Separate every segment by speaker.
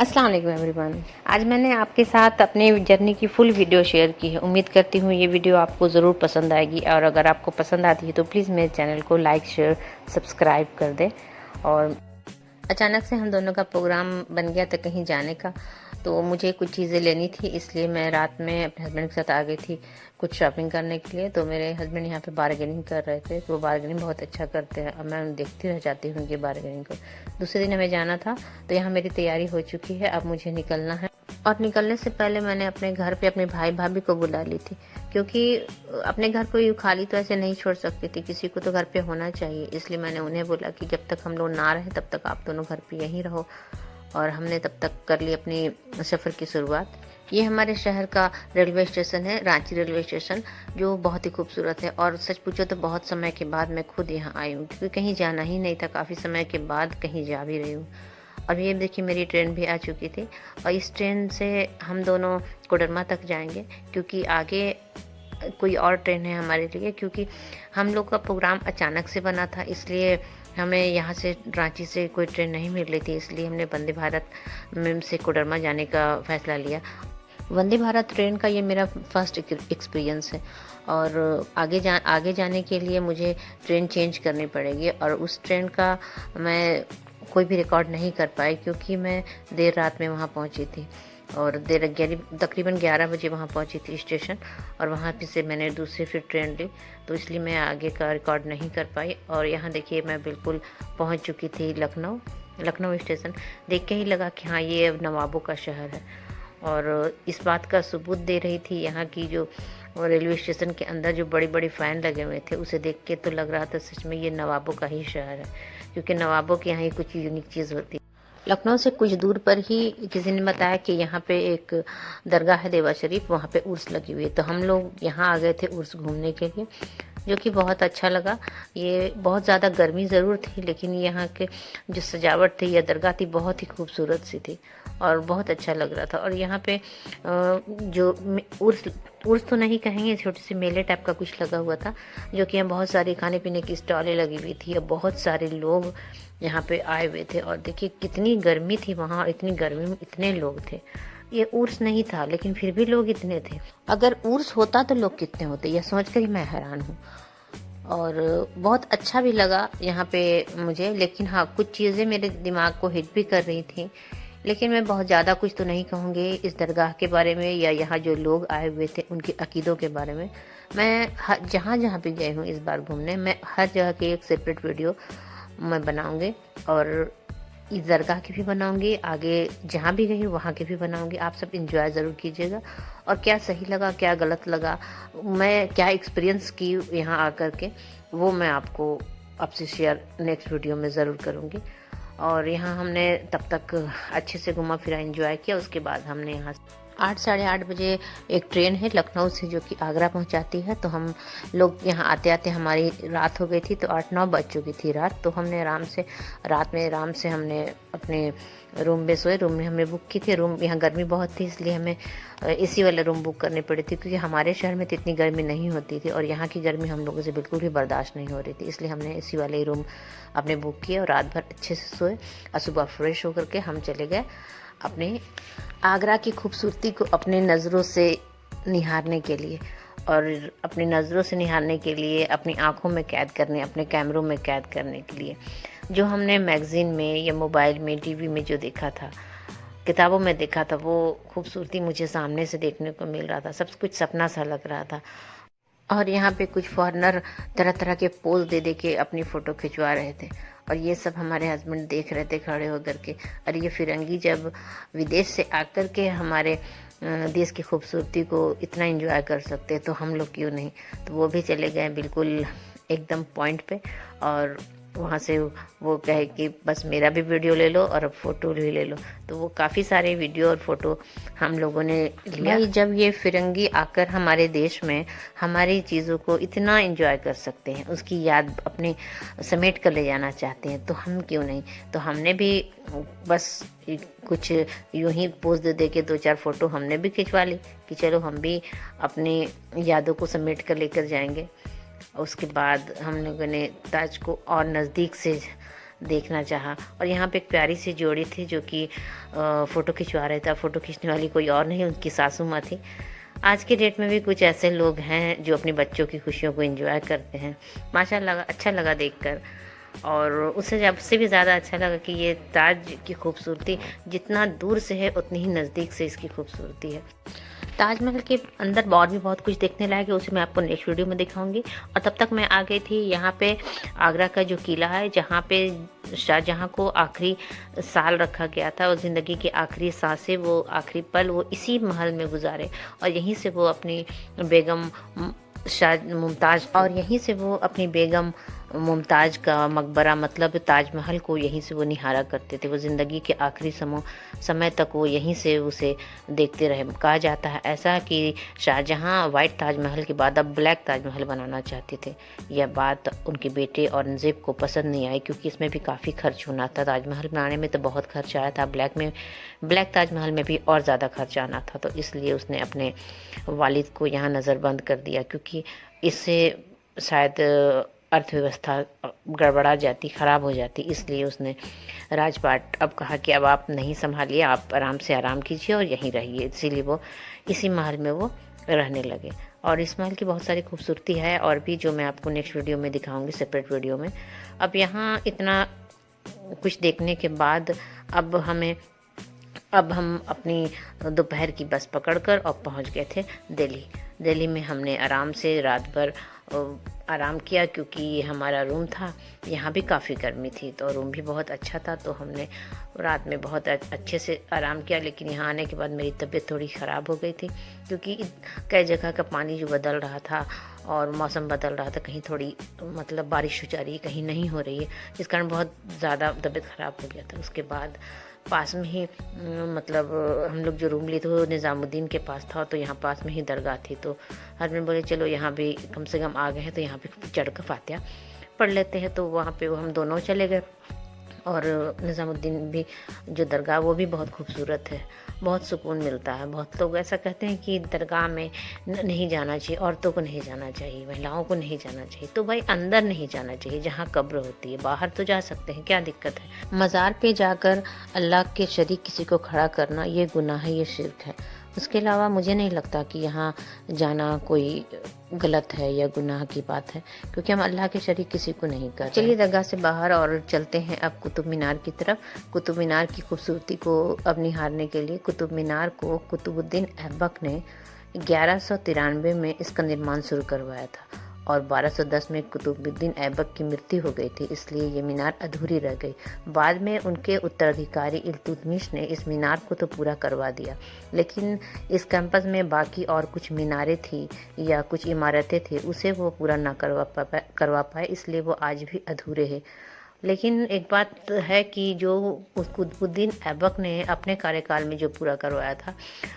Speaker 1: अस्सलाम वालेकुम एवरीवन। आज मैंने आपके साथ अपने जर्नी की फुल वीडियो शेयर की है। उम्मीद करती हूँ ये वीडियो आपको ज़रूर पसंद आएगी, और अगर आपको पसंद आती है तो प्लीज़ मेरे चैनल को लाइक शेयर सब्सक्राइब कर दें। और अचानक से हम दोनों का प्रोग्राम बन गया था कहीं जाने का, तो मुझे कुछ चीज़ें लेनी थी, इसलिए मैं रात में अपने हस्बैंड के साथ आ गई थी कुछ शॉपिंग करने के लिए। तो मेरे हस्बैंड यहाँ पे बार्गेनिंग कर रहे थे, तो वो बार्गेनिंग बहुत अच्छा करते हैं और मैं देखती रह जाती हूँ उनकी बार्गेनिंग को। दूसरे दिन हमें जाना था, तो यहाँ मेरी तैयारी हो चुकी है, अब मुझे निकलना है। और निकलने से पहले मैंने अपने घर पे अपने भाई भाभी को बुला ली थी, क्योंकि अपने घर को यूँ खाली तो ऐसे नहीं छोड़ सकती थी, किसी को तो घर पे होना चाहिए। इसलिए मैंने उन्हें बोला कि जब तक हम लोग ना रहे तब तक आप दोनों घर पे यहीं रहो। और हमने तब तक कर ली अपनी सफ़र की शुरुआत। ये हमारे शहर का रेलवे स्टेशन है, रांची रेलवे स्टेशन, जो बहुत ही खूबसूरत है। और सच पूछो तो बहुत समय के बाद मैं खुद यहाँ आई हूँ, क्योंकि कहीं जाना ही नहीं था, काफ़ी समय के बाद कहीं जा भी रही हूँ। और ये देखिए मेरी ट्रेन भी आ चुकी थी, और इस ट्रेन से हम दोनों कोडरमा तक जाएंगे, क्योंकि आगे कोई और ट्रेन है हमारे लिए। क्योंकि हम लोग का प्रोग्राम अचानक से बना था, इसलिए हमें यहाँ से रांची से कोई ट्रेन नहीं मिल रही थी, इसलिए हमने वंदे भारत में से कोडरमा जाने का फ़ैसला लिया। वंदे भारत ट्रेन का ये मेरा फर्स्ट एक्सपीरियंस है, और आगे जाने के लिए मुझे ट्रेन चेंज करनी पड़ेगी। और उस ट्रेन का मैं कोई भी रिकॉर्ड नहीं कर पाई, क्योंकि मैं देर रात में वहाँ पहुँची थी, और तकरीबन 11 बजे वहाँ पहुँची थी स्टेशन। और वहाँ पे से मैंने दूसरी फिर ट्रेन ली, तो इसलिए मैं आगे का रिकॉर्ड नहीं कर पाई। और यहाँ देखिए मैं बिल्कुल पहुँच चुकी थी लखनऊ स्टेशन। देख के ही लगा कि हाँ, ये अब नवाबों का शहर है। और इस बात का सबूत दे रही थी यहाँ की जो रेलवे स्टेशन के अंदर जो बड़ी बड़ी फ़ैन लगे हुए थे, उसे देख के तो लग रहा था सच में ये नवाबों का ही शहर है, क्योंकि नवाबों के यहाँ ही कुछ यूनिक चीज़ होती है। लखनऊ से कुछ दूर पर ही किसी ने बताया कि यहाँ पे एक दरगाह है देवा शरीफ, वहाँ पे उर्स लगी हुई है। तो हम लोग यहाँ आ गए थे उर्स घूमने के लिए, जो कि बहुत अच्छा लगा। ये बहुत ज़्यादा गर्मी ज़रूर थी, लेकिन यहाँ के जो सजावट थी या दरगाह थी बहुत ही खूबसूरत सी थी, और बहुत अच्छा लग रहा था। और यहाँ पे जो उर्स तो नहीं कहेंगे, छोटी सी मेले टाइप का कुछ लगा हुआ था, जो कि यहाँ बहुत सारी खाने पीने की स्टॉलें लगी हुई थी, और बहुत सारे लोग यहाँ पे आए हुए थे। और देखिए कितनी गर्मी थी वहाँ, और इतनी गर्मी में इतने लोग थे। ये उर्स नहीं था, लेकिन फिर भी लोग इतने थे। अगर उर्स होता तो लोग कितने होते, यह सोचकर ही मैं हैरान हूँ। और बहुत अच्छा भी लगा यहाँ पे मुझे, लेकिन हाँ, कुछ चीज़ें मेरे दिमाग को हिट भी कर रही थी। लेकिन मैं बहुत ज़्यादा कुछ तो नहीं कहूँगी इस दरगाह के बारे में, या यहाँ जो लोग आए हुए थे उनके अकीदों के बारे में। मैं जहाँ जहाँ भी गई हूँ इस बार घूमने, मैं हर जगह की एक सेपरेट वीडियो मैं बनाऊँगी, और इस दरगाह की भी बनाऊंगी, आगे जहाँ भी गई वहाँ की भी बनाऊंगी। आप सब इंजॉय ज़रूर कीजिएगा, और क्या सही लगा क्या गलत लगा, मैं क्या एक्सपीरियंस की यहाँ आकर के, वो मैं आपसे शेयर नेक्स्ट वीडियो में ज़रूर करूँगी। और यहाँ हमने तब तक अच्छे से घुमा फिरा एंजॉय किया। उसके बाद हमने यहाँ 8 साढ़े 8 बजे एक ट्रेन है लखनऊ से जो कि आगरा पहुंचाती है, तो हम लोग यहाँ आते आते हमारी रात हो गई थी, तो 8-9 बज चुकी थी रात। तो हमने रात में आराम से हमने अपने रूम में सोए। रूम में हमने बुक की थी, रूम यहाँ गर्मी बहुत थी, इसलिए हमें एसी वाले रूम बुक करने पड़ी थी, क्योंकि हमारे शहर में तो इतनी गर्मी नहीं होती थी, और यहाँ की गर्मी हम लोगों से बिल्कुल भी बर्दाश्त नहीं हो रही थी। इसलिए हमने एसी वाले ही रूम अपने बुक किए, और रात भर अच्छे से सोए। और सुबह फ्रेश होकर के हम चले गए अपने आगरा की खूबसूरती को अपने नज़रों से निहारने के लिए, और अपनी नज़रों से निहारने के लिए, अपनी आँखों में कैद करने, अपने कैमरों में कैद करने के लिए। जो हमने मैगज़ीन में या मोबाइल में, टीवी में जो देखा था, किताबों में देखा था, वो खूबसूरती मुझे सामने से देखने को मिल रहा था। सब कुछ सपना सा लग रहा था। और यहाँ पे कुछ फॉरेनर तरह तरह के पोज दे दे के अपनी फ़ोटो खिंचवा रहे थे, और ये सब हमारे हस्बैंड देख रहे थे खड़े होकर के। और ये फिरंगी जब विदेश से आकर के हमारे देश की खूबसूरती को इतना एंजॉय कर सकते, तो हम लोग क्यों नहीं। तो वो भी चले गए बिल्कुल एकदम पॉइंट पे, और वहाँ से वो कहे कि बस मेरा भी वीडियो ले लो और अब फ़ोटो भी ले लो। तो वो काफ़ी सारे वीडियो और फ़ोटो हम लोगों ने लिया। भाई, जब ये फिरंगी आकर हमारे देश में हमारी चीज़ों को इतना एंजॉय कर सकते हैं, उसकी याद अपने समेट कर ले जाना चाहते हैं, तो हम क्यों नहीं। तो हमने भी बस कुछ यूं ही पोज दे दे के 2-4 फ़ोटो हमने भी खिंचवा ली, कि चलो हम भी अपनी यादों को समेट कर लेकर जाएंगे। उसके बाद हम लोगों ने ताज को और नज़दीक से देखना चाहा। और यहाँ पे एक प्यारी सी जोड़ी थी जो कि फ़ोटो खिंचवा रहे थे। फ़ोटो खींचने वाली कोई और नहीं, उनकी सासू माँ थी। आज के डेट में भी कुछ ऐसे लोग हैं जो अपने बच्चों की खुशियों को एंजॉय करते हैं। माशाल्लाह अच्छा लगा देखकर। और उससे भी ज़्यादा अच्छा लगा कि ये ताज की खूबसूरती जितना दूर से है उतनी ही नज़दीक से इसकी खूबसूरती है। ताजमहल के अंदर और भी बहुत कुछ देखने लायक है, उसे मैं आपको नेक्स्ट वीडियो में दिखाऊंगी। और तब तक मैं आ गई थी यहाँ पे आगरा का जो किला है, जहाँ पे शाहजहाँ को आखिरी साल रखा गया था और ज़िंदगी की आखिरी सांसें, वो आखिरी पल वो इसी महल में गुजारे। और यहीं से वो अपनी बेगम बेगम मुमताज़ का मकबरा मतलब ताजमहल को यहीं से वो निहारा करते थे। वो ज़िंदगी के आखिरी समय तक वो यहीं से उसे देखते रहे। कहा जाता है ऐसा कि शाहजहाँ वाइट ताजमहल के बाद अब ब्लैक ताजमहल बनाना चाहते थे। यह बात उनके बेटे औरंगज़ेब को पसंद नहीं आई, क्योंकि इसमें भी काफ़ी खर्च होना था। ताजमहल बनाने में तो बहुत खर्च आया था, ब्लैक ताजमहल में भी और ज़्यादा खर्च आना था। तो इसलिए उसने अपने वालिद को यहाँ नज़रबंद कर दिया, क्योंकि इससे शायद अर्थव्यवस्था गड़बड़ा जाती, ख़राब हो जाती। इसलिए उसने राजपाट अब कहा कि अब आप नहीं संभालिए, आप आराम कीजिए और यहीं रहिए। इसीलिए वो इसी महल में वो रहने लगे। और इस महल की बहुत सारी खूबसूरती है और भी, जो मैं आपको नेक्स्ट वीडियो में दिखाऊंगी, सेपरेट वीडियो में। अब यहाँ इतना कुछ देखने के बाद अब हम अपनी दोपहर की बस पकड़कर और पहुंच गए थे दिल्ली में। हमने आराम से रात भर आराम किया, क्योंकि हमारा रूम था, यहाँ भी काफ़ी गर्मी थी तो रूम भी बहुत अच्छा था। तो हमने रात में बहुत अच्छे से आराम किया। लेकिन यहाँ आने के बाद मेरी तबीयत थोड़ी ख़राब हो गई थी, क्योंकि कई जगह का पानी जो बदल रहा था और मौसम बदल रहा था, कहीं थोड़ी मतलब बारिश हो जा रही है, कहीं नहीं हो रही है, जिस कारण बहुत ज़्यादा तबीयत ख़राब हो गया था। उसके बाद पास में ही मतलब हम लोग जो रूम लिए थे वो निज़ामुद्दीन के पास था, तो यहाँ पास में ही दरगाह थी। तो हस्बैंड बोले चलो यहाँ भी कम से कम आ गए हैं तो यहाँ पे चढ़ कर फातिहा पढ़ लेते हैं। तो वहाँ पे हम दोनों चले गए। और निज़ामुद्दीन भी जो दरगाह, वो भी बहुत खूबसूरत है, बहुत सुकून मिलता है। बहुत लोग ऐसा कहते हैं कि दरगाह में नहीं जाना चाहिए, औरतों को नहीं जाना चाहिए, महिलाओं को नहीं जाना चाहिए। तो भाई अंदर नहीं जाना चाहिए जहाँ कब्र होती है, बाहर तो जा सकते हैं, क्या दिक्कत है। मज़ार पे जाकर अल्लाह के शरीक किसी को खड़ा करना ये गुनाह है, ये शिर्क है। उसके अलावा मुझे नहीं लगता कि यहाँ जाना कोई गलत है या गुनाह की बात है, क्योंकि हम अल्लाह के शरीक किसी को नहीं कर। चलिए दरगाह से बाहर और चलते हैं अब कुतुब मीनार की तरफ। कुतुब मीनार की खूबसूरती को अब निहारने के लिए, कुतुब मीनार को कुतुबुद्दीन ऐबक ने 1193 में इसका निर्माण शुरू करवाया था और 1210 में कुतुबुद्दीन ऐबक की मृत्यु हो गई थी, इसलिए ये मीनार अधूरी रह गई। बाद में उनके उत्तराधिकारी इल्तुतमिश ने इस मीनार को तो पूरा करवा दिया, लेकिन इस कैंपस में बाकी और कुछ मीनारें थी या कुछ इमारतें थी, उसे वो पूरा ना करवा पाए, इसलिए वो आज भी अधूरे हैं। लेकिन एक बात है कि जो कुतुबुद्दीन ऐबक ने अपने कार्यकाल में जो पूरा करवाया था,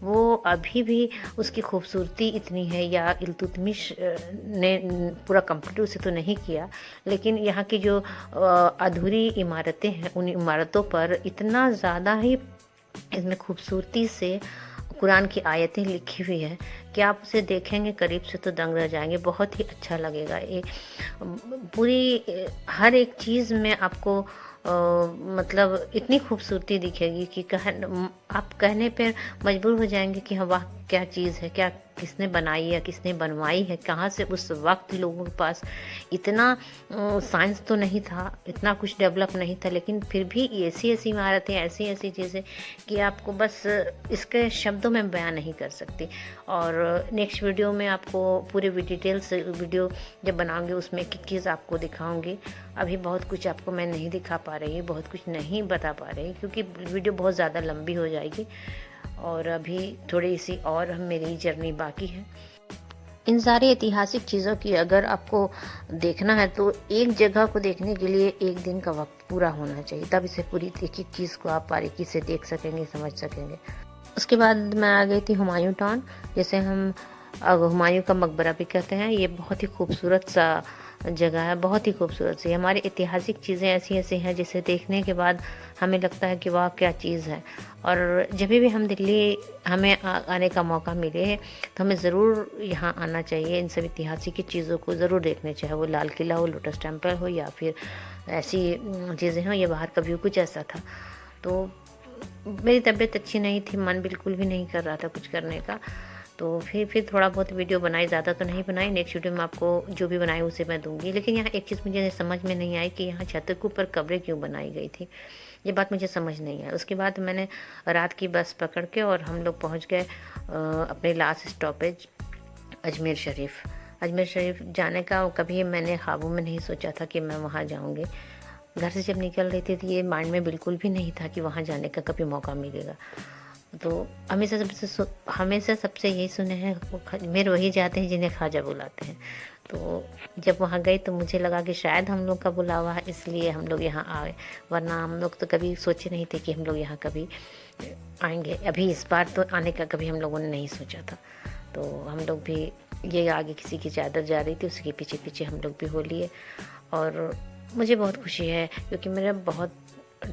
Speaker 1: वो अभी भी उसकी खूबसूरती इतनी है, या इल्तुतमिश ने पूरा कंप्लीट उसे तो नहीं किया, लेकिन यहाँ की जो अधूरी इमारतें हैं, उन इमारतों पर इतना ज़्यादा ही इसमें खूबसूरती से कुरान की आयतें लिखी हुई है कि आप उसे देखेंगे करीब से तो दंग रह जाएंगे। बहुत ही अच्छा लगेगा। ये पूरी हर एक चीज़ में आपको मतलब इतनी खूबसूरती दिखेगी कि आप कहने पर मजबूर हो जाएंगे कि हाँ वाह क्या चीज़ है, क्या किसने बनाई है, किसने बनवाई है, कहाँ से उस वक्त लोगों के पास इतना साइंस तो नहीं था, इतना कुछ डेवलप नहीं था, लेकिन फिर भी ऐसी इमारतें, ऐसी चीज़ें कि आपको बस इसके शब्दों में बयान नहीं कर सकती। और नेक्स्ट वीडियो में आपको पूरे डिटेल्स वीडियो जब बनाऊंगी उसमें एक चीज़ आपको दिखाऊंगी। अभी बहुत कुछ आपको मैं नहीं दिखा पा रही, बहुत कुछ नहीं बता पा रही, क्योंकि वीडियो बहुत ज़्यादा लंबी हो जाएगी और अभी थोड़ी सी और मेरी जर्नी बाकी है। इन सारी ऐतिहासिक चीज़ों की अगर आपको देखना है तो एक जगह को देखने के लिए एक दिन का वक्त पूरा होना चाहिए, तब इसे पूरी एक एक चीज़ को आप बारीकी से देख सकेंगे, समझ सकेंगे। उसके बाद मैं आ गई थी हुमायूं टाउन, जैसे हम हुमायूं का मकबरा भी कहते हैं। ये बहुत ही खूबसूरत सा जगह है, बहुत ही खूबसूरत सी। हमारी ऐतिहासिक चीज़ें ऐसी ऐसी हैं जिसे देखने के बाद हमें लगता है कि वाह क्या चीज़ है। और जब भी हम दिल्ली हमें आने का मौका मिले तो हमें ज़रूर यहाँ आना चाहिए, इन सब ऐतिहासिक चीज़ों को ज़रूर देखने, चाहे वो लाल किला हो, लोटस टेम्पल हो, या फिर ऐसी चीज़ें हों, या बाहर का व्यू कुछ ऐसा था। तो मेरी तबीयत अच्छी नहीं थी, मन बिल्कुल भी नहीं कर रहा था कुछ करने का, तो फिर थोड़ा बहुत वीडियो बनाई, ज़्यादा तो नहीं बनाई। नेक्स्ट वीडियो में आपको जो भी बनाई उसे मैं दूंगी। लेकिन यहाँ एक चीज़ मुझे समझ में नहीं आई कि यहाँ छत के ऊपर कब्रें क्यों बनाई गई थी, ये बात मुझे समझ नहीं आई। उसके बाद मैंने रात की बस पकड़ के और हम लोग पहुँच गए अपने लास्ट स्टॉपेज अजमेर शरीफ। अजमेर शरीफ जाने का कभी मैंने ख्वाबों में नहीं सोचा था कि मैं वहाँ जाऊँगी। घर से जब निकल रही थी तो ये माइंड में बिल्कुल भी नहीं था कि वहाँ जाने का कभी मौका मिलेगा। तो हमेशा सबसे यही सुने हैं, अजमेर वही जाते हैं जिन्हें ख्वाजा बुलाते हैं। तो जब वहाँ गई तो मुझे लगा कि शायद हम लोग का बुलावा है, इसलिए हम लोग यहाँ आए, वरना हम लोग तो कभी सोचे नहीं थे कि हम लोग यहाँ कभी आएंगे। अभी इस बार तो आने का कभी हम लोगों ने नहीं सोचा था। तो हम लोग भी, ये आगे किसी की चादर जा रही थी, उसके पीछे पीछे हम लोग भी हो लिए। और मुझे बहुत खुशी है क्योंकि मेरा बहुत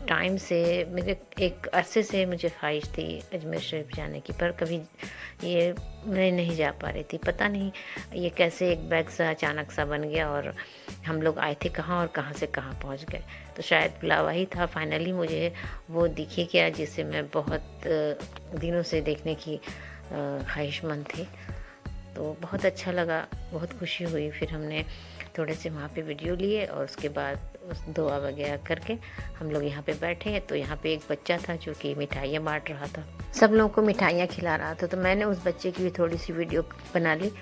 Speaker 1: टाइम से, मेरे एक अरसे से मुझे ख्वाहिश थी अजमेर शरीफ जाने की, पर कभी ये मैं नहीं जा पा रही थी। पता नहीं ये कैसे एक बैग सा अचानक सा बन गया और हम लोग आए थे कहाँ और कहाँ से कहाँ पहुँच गए। तो शायद बुलावा ही था, फाइनली मुझे वो दिखे क्या जिसे मैं बहुत दिनों से देखने की ख्वाहिशमंद थी। तो बहुत अच्छा लगा, बहुत खुशी हुई। फिर हमने थोड़े से वहाँ पे वीडियो लिए और उसके बाद उस दुआ वगैरह करके हम लोग यहाँ पे बैठे। तो यहाँ पे एक बच्चा था जो कि मिठाइयाँ बांट रहा था, सब लोगों को मिठाइयाँ खिला रहा था। तो मैंने उस बच्चे की भी थोड़ी सी वीडियो बना ली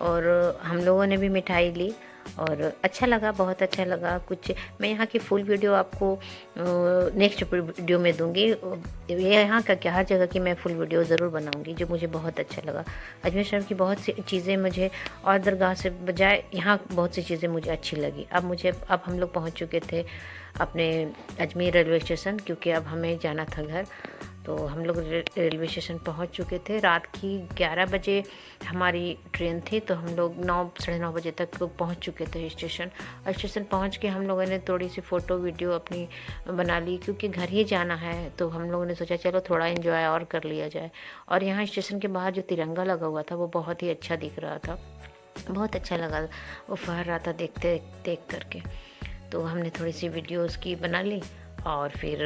Speaker 1: और हम लोगों ने भी मिठाई ली और अच्छा लगा, बहुत अच्छा लगा। कुछ मैं यहाँ की फुल वीडियो आपको नेक्स्ट वीडियो में दूंगी। ये यहाँ का क्या, हर जगह की मैं फुल वीडियो ज़रूर बनाऊंगी, जो मुझे बहुत अच्छा लगा। अजमेर शरीफ की बहुत सी चीज़ें मुझे, और दरगाह से बजाय यहाँ बहुत सी चीज़ें मुझे अच्छी लगी। अब हम लोग पहुँच चुके थे अपने अजमेर रेलवे स्टेशन, क्योंकि अब हमें जाना था घर। तो हम लोग रेलवे स्टेशन पहुंच चुके थे। रात की 11 बजे हमारी ट्रेन थी, तो हम लोग 9 साढ़े 9 बजे तक पहुंच चुके थे स्टेशन। और स्टेशन पहुंच के हम लोगों ने थोड़ी सी फ़ोटो वीडियो अपनी बना ली, क्योंकि घर ही जाना है। तो हम लोगों ने सोचा चलो थोड़ा एंजॉय और कर लिया जाए। और यहाँ स्टेशन के बाहर जो तिरंगा लगा हुआ था वो बहुत ही अच्छा दिख रहा था, बहुत अच्छा लगा, वो फहर रहा था देख करके। तो हमने थोड़ी सी वीडियोज़ की बना ली और फिर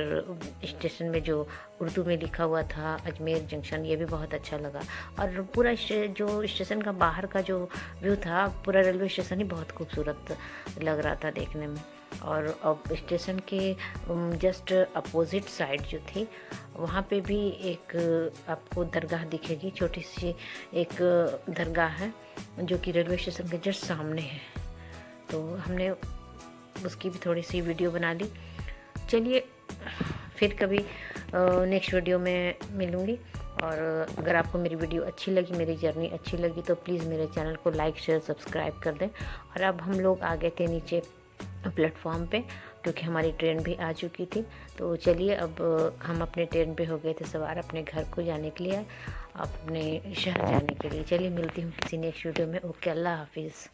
Speaker 1: स्टेशन में जो उर्दू में लिखा हुआ था अजमेर जंक्शन, ये भी बहुत अच्छा लगा। और पूरा जो स्टेशन का बाहर का जो व्यू था, पूरा रेलवे स्टेशन ही बहुत खूबसूरत लग रहा था देखने में। और अब स्टेशन के जस्ट अपोजिट साइड जो थी, वहाँ पे भी एक आपको दरगाह दिखेगी, छोटी सी एक दरगाह है जो कि रेलवे स्टेशन के जस्ट सामने है। तो हमने उसकी भी थोड़ी सी वीडियो बना ली। चलिए फिर कभी नेक्स्ट वीडियो में मिलूँगी। और अगर आपको मेरी वीडियो अच्छी लगी, मेरी जर्नी अच्छी लगी, तो प्लीज़ मेरे चैनल को लाइक शेयर सब्सक्राइब कर दें। और अब हम लोग आ गए थे नीचे प्लेटफॉर्म पे, क्योंकि हमारी ट्रेन भी आ चुकी थी। तो चलिए अब हम अपने ट्रेन पे हो गए थे सवार, अपने घर को जाने के लिए, अपने शहर जाने के लिए। चलिए मिलती हूँ किसी नेक्स्ट वीडियो में। ओके, अल्लाह हाफिज़।